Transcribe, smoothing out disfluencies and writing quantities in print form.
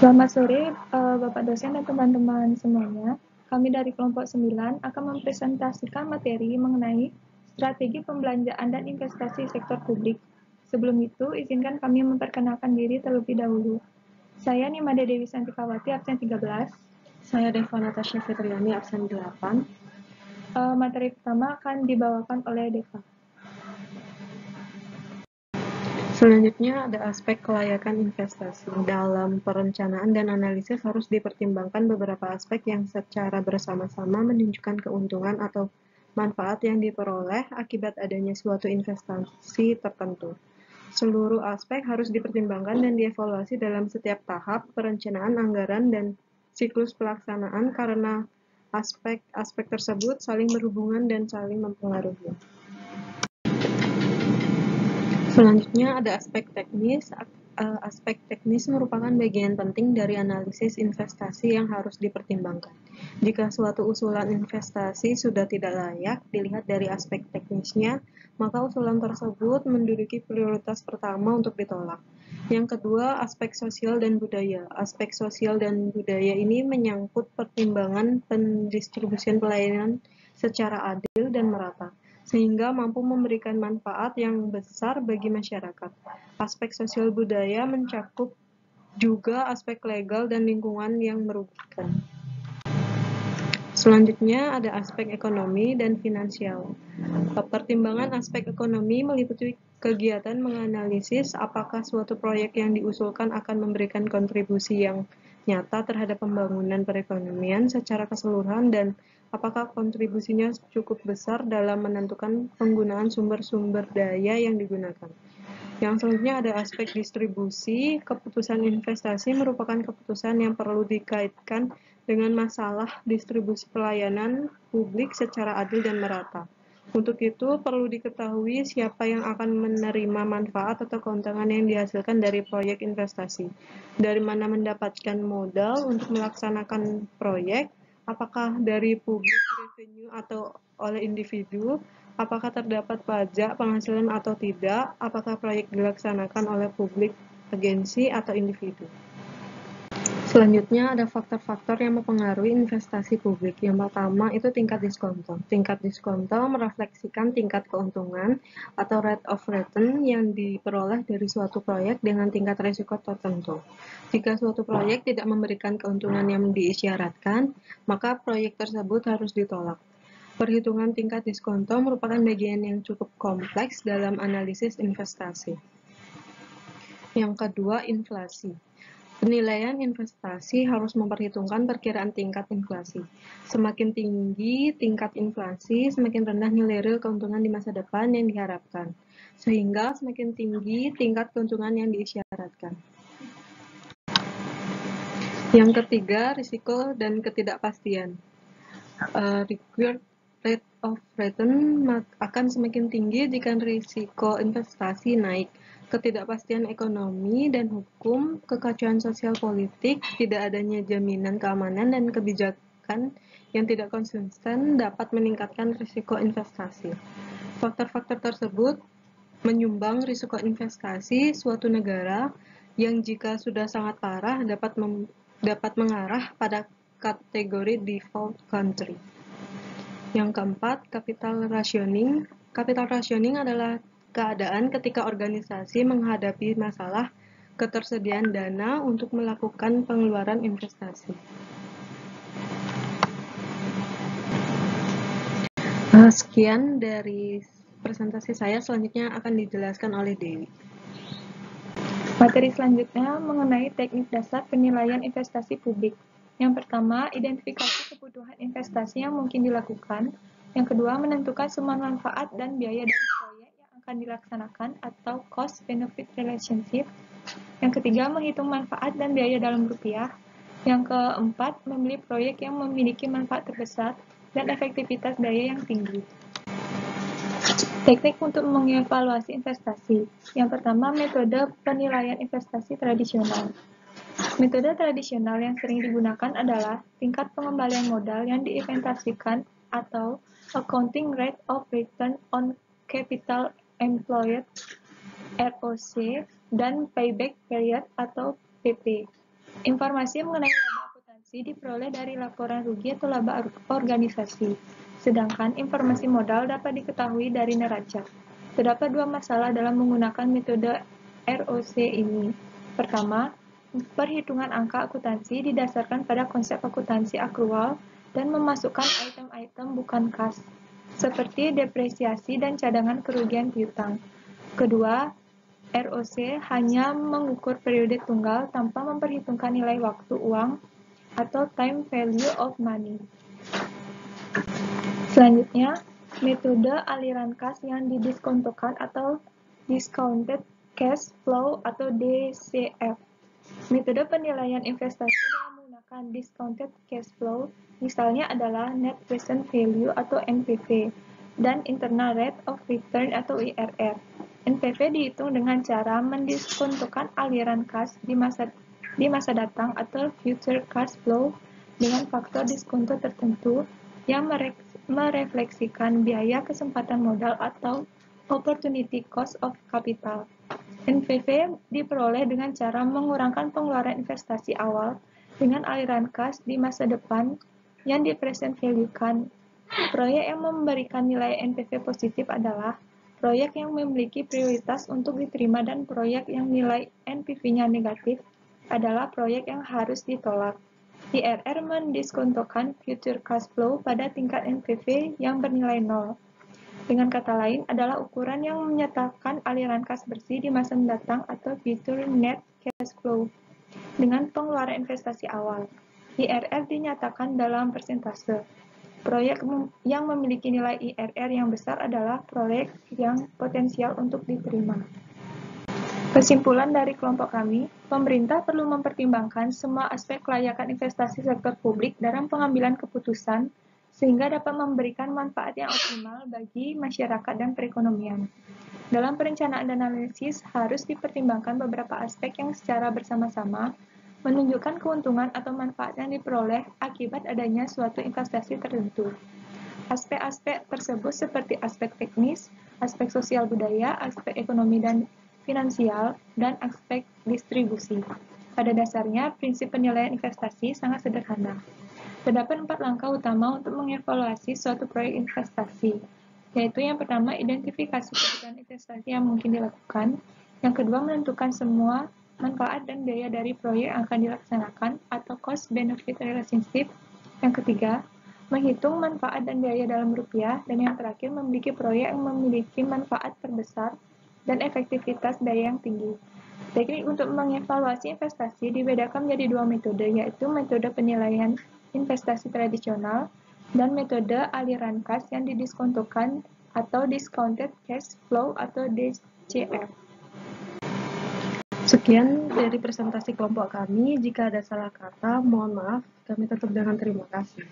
Selamat sore, Bapak dosen dan teman-teman semuanya. Kami dari kelompok 9 akan mempresentasikan materi mengenai strategi pembelanjaan dan investasi sektor publik. Sebelum itu, izinkan kami memperkenalkan diri terlebih dahulu. Saya Nimade Dewi Santikawati, absen 13. Saya Deva Natasha Fitriani, absen 8. Materi pertama akan dibawakan oleh Deva. Selanjutnya ada aspek kelayakan investasi. Dalam perencanaan dan analisis harus dipertimbangkan beberapa aspek yang secara bersama-sama menunjukkan keuntungan atau manfaat yang diperoleh akibat adanya suatu investasi tertentu. Seluruh aspek harus dipertimbangkan dan dievaluasi dalam setiap tahap perencanaan anggaran dan siklus pelaksanaan karena aspek-aspek tersebut saling berhubungan dan saling mempengaruhi. Selanjutnya ada aspek teknis. Aspek teknis merupakan bagian penting dari analisis investasi yang harus dipertimbangkan. Jika suatu usulan investasi sudah tidak layak dilihat dari aspek teknisnya, maka usulan tersebut menduduki prioritas pertama untuk ditolak. Yang kedua, aspek sosial dan budaya. Aspek sosial dan budaya ini menyangkut pertimbangan pendistribusian pelayanan secara adil dan merata, sehingga mampu memberikan manfaat yang besar bagi masyarakat. Aspek sosial budaya mencakup juga aspek legal dan lingkungan yang merugikan. Selanjutnya ada aspek ekonomi dan finansial. Pertimbangan aspek ekonomi meliputi kegiatan menganalisis apakah suatu proyek yang diusulkan akan memberikan kontribusi yang nyata terhadap pembangunan perekonomian secara keseluruhan dan apakah kontribusinya cukup besar dalam menentukan penggunaan sumber-sumber daya yang digunakan. Yang selanjutnya ada aspek distribusi. Keputusan investasi merupakan keputusan yang perlu dikaitkan dengan masalah distribusi pelayanan publik secara adil dan merata. Untuk itu, perlu diketahui siapa yang akan menerima manfaat atau keuntungan yang dihasilkan dari proyek investasi, dari mana mendapatkan modal untuk melaksanakan proyek, apakah dari publik revenue atau oleh individu, apakah terdapat pajak penghasilan atau tidak, apakah proyek dilaksanakan oleh publik, agensi, atau individu. Selanjutnya ada faktor-faktor yang mempengaruhi investasi publik. Yang pertama itu tingkat diskonto. Tingkat diskonto merefleksikan tingkat keuntungan atau rate of return yang diperoleh dari suatu proyek dengan tingkat risiko tertentu. Jika suatu proyek tidak memberikan keuntungan yang diisyaratkan, maka proyek tersebut harus ditolak. Perhitungan tingkat diskonto merupakan bagian yang cukup kompleks dalam analisis investasi. Yang kedua, inflasi. Penilaian investasi harus memperhitungkan perkiraan tingkat inflasi. Semakin tinggi tingkat inflasi, semakin rendah nilai real keuntungan di masa depan yang diharapkan, sehingga semakin tinggi tingkat keuntungan yang diisyaratkan. Yang ketiga, risiko dan ketidakpastian. Required rate of return akan semakin tinggi jika risiko investasi naik. Ketidakpastian ekonomi dan hukum, kekacauan sosial politik, tidak adanya jaminan keamanan dan kebijakan yang tidak konsisten dapat meningkatkan risiko investasi. Faktor-faktor tersebut menyumbang risiko investasi suatu negara yang jika sudah sangat parah dapat mengarah pada kategori default country. Yang keempat, capital rationing. Capital rationing adalah keadaan ketika organisasi menghadapi masalah ketersediaan dana untuk melakukan pengeluaran investasi. Sekian dari presentasi saya, selanjutnya akan dijelaskan oleh Dewi. Materi selanjutnya mengenai teknik dasar penilaian investasi publik. Yang pertama, identifikasi kebutuhan investasi yang mungkin dilakukan. Yang kedua, menentukan sumber manfaat dan biaya dari proyek yang akan dilaksanakan atau cost-benefit relationship. Yang ketiga, menghitung manfaat dan biaya dalam rupiah. Yang keempat, memilih proyek yang memiliki manfaat terbesar dan efektivitas biaya yang tinggi. Teknik untuk mengevaluasi investasi. Yang pertama, metode penilaian investasi tradisional. Metode tradisional yang sering digunakan adalah tingkat pengembalian modal yang diinvestasikan atau Accounting Rate of Return on Capital Employed (ROC) dan Payback Period atau PP. Informasi mengenai laba akuntansi diperoleh dari laporan rugi atau laba organisasi, sedangkan informasi modal dapat diketahui dari neraca. Terdapat dua masalah dalam menggunakan metode ROC ini. Pertama, perhitungan angka akuntansi didasarkan pada konsep akuntansi akrual dan memasukkan item-item bukan kas, seperti depresiasi dan cadangan kerugian piutang. Kedua, ROC hanya mengukur periode tunggal tanpa memperhitungkan nilai waktu uang atau time value of money. Selanjutnya, metode aliran kas yang didiskontokan atau discounted cash flow atau DCF. Metode penilaian investasi dengan menggunakan discounted cash flow misalnya adalah net present value atau NPV dan internal rate of return atau IRR. NPV dihitung dengan cara mendiskontokan aliran kas di masa datang atau future cash flow dengan faktor diskonto tertentu yang merefleksikan biaya kesempatan modal atau opportunity cost of capital. NPV diperoleh dengan cara mengurangkan pengeluaran investasi awal dengan aliran kas di masa depan yang di-present value-kan. Proyek yang memberikan nilai NPV positif adalah proyek yang memiliki prioritas untuk diterima dan proyek yang nilai NPV-nya negatif adalah proyek yang harus ditolak. IRR mendiskontokan future cash flow pada tingkat NPV yang bernilai 0. Dengan kata lain, adalah ukuran yang menyatakan aliran kas bersih di masa mendatang atau future net cash flow dengan pengeluaran investasi awal. IRR dinyatakan dalam persentase. Proyek yang memiliki nilai IRR yang besar adalah proyek yang potensial untuk diterima. Kesimpulan dari kelompok kami, pemerintah perlu mempertimbangkan semua aspek kelayakan investasi sektor publik dalam pengambilan keputusan sehingga dapat memberikan manfaat yang optimal bagi masyarakat dan perekonomian. Dalam perencanaan dan analisis harus dipertimbangkan beberapa aspek yang secara bersama-sama menunjukkan keuntungan atau manfaat yang diperoleh akibat adanya suatu investasi tertentu. Aspek-aspek tersebut seperti aspek teknis, aspek sosial budaya, aspek ekonomi dan finansial, dan aspek distribusi. Pada dasarnya, prinsip penilaian investasi sangat sederhana. Terdapat 4 langkah utama untuk mengevaluasi suatu proyek investasi, yaitu yang pertama, identifikasi kebutuhan investasi yang mungkin dilakukan, yang kedua, menentukan semua manfaat dan biaya dari proyek yang akan dilaksanakan atau cost-benefit relationship, yang ketiga, menghitung manfaat dan biaya dalam rupiah, dan yang terakhir, memiliki proyek yang memiliki manfaat terbesar dan efektivitas biaya yang tinggi. Teknik untuk mengevaluasi investasi dibedakan menjadi dua metode, yaitu metode penilaian investasi tradisional dan metode aliran kas yang didiskontokan atau discounted cash flow atau DCF. Sekian dari presentasi kelompok kami. Jika ada salah kata, mohon maaf. Kami tutup dengan terima kasih.